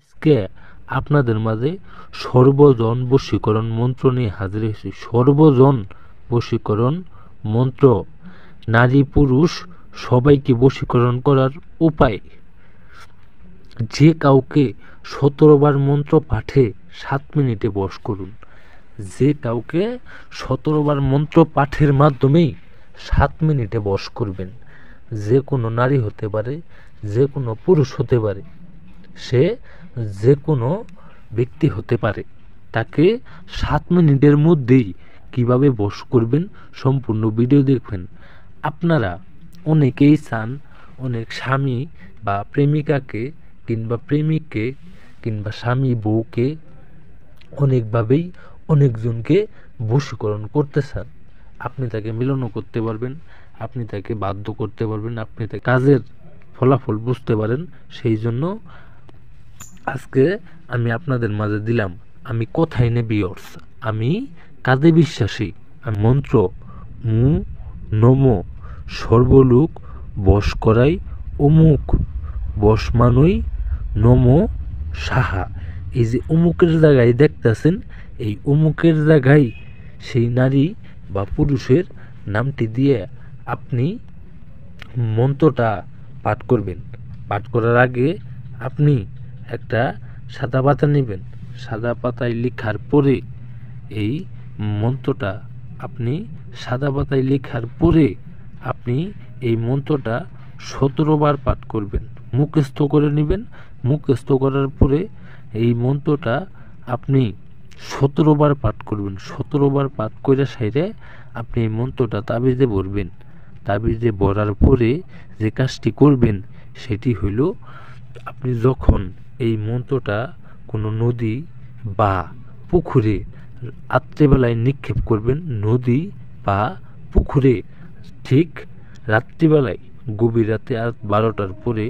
আজকে আপনাদের মাঝে সর্বজন বশীকরণ মন্ত্র নিয়ে হাজির হয়েছি। সর্বজন বশীকরণ মন্ত্র নারী পুরুষ সবাইকে বশীকরণ করার উপায়। যে কাউকে 17 বার মন্ত্র পাঠে 7 মিনিটে বশ করুন। যে কাউকে 17 বার মন্ত্র পাঠের মাধ্যমেই 7 মিনিটে বশ করবেন। যে কোনো নারী হতে পারে, যে কোনো পুরুষ হতে পারে, সে যে কোনো ব্যক্তি হতে পারে। তাকে 7 মিনিটের মধ্যেই কিভাবে বশ করবেন সম্পূর্ণ ভিডিও দেখবেন। আপনারা অনেকেই চান অনেক স্বামী বা প্রেমিকাকে কিংবা প্রেমিককে কিংবা স্বামী বউকে অনেকভাবেই অনেকজনকে বশীকরণ করতে চান। আপনি তাকে মিলনও করতে পারবেন, আপনি তাকে বাধ্য করতে পারবেন, আপনি তাকে কাজের ফলাফল বুঝতে পারেন। সেই জন্য আজকে আমি আপনাদের মাঝে দিলাম, আমি কথাই নে ভিউয়ার্স, আমি কাজে বিশ্বাসী। আমি মন্ত্র নম সর্বলোক বশ করাই অমুক বশ মানই নম সাহা। এই যে অমুকের জায়গায় দেখতেছেন, এই অমুকের জায়গায় সেই নারী বা পুরুষের নামটি দিয়ে আপনি মন্ত্রটা পাঠ করবেন। পাঠ করার আগে আপনি একটা সাদা পাতা নেবেন। সাদা পাতায় লেখার পরে এই মন্ত্রটা আপনি সাদা পাতায় লেখার পরে আপনি এই মন্ত্রটা 17 বার পাঠ করবেন। মুখস্থ করে নেবেন। মুখস্থ করার পরে এই মন্ত্রটা আপনি 17 বার পাঠ করবেন। 17 বার পাঠ করে সাইরে আপনি এই মন্ত্রটা তাবিজে ভরবেন। তাবিজে ভরার পরে যে কাজটি করবেন সেটি হইল, আপনি যখন এই মন্ত্রটা কোনো নদী বা পুকুরে রাত্রিবেলায় নিক্ষেপ করবেন, নদী বা পুকুরে ঠিক রাত্রিবেলায় গভীর রাতে 12টার পরে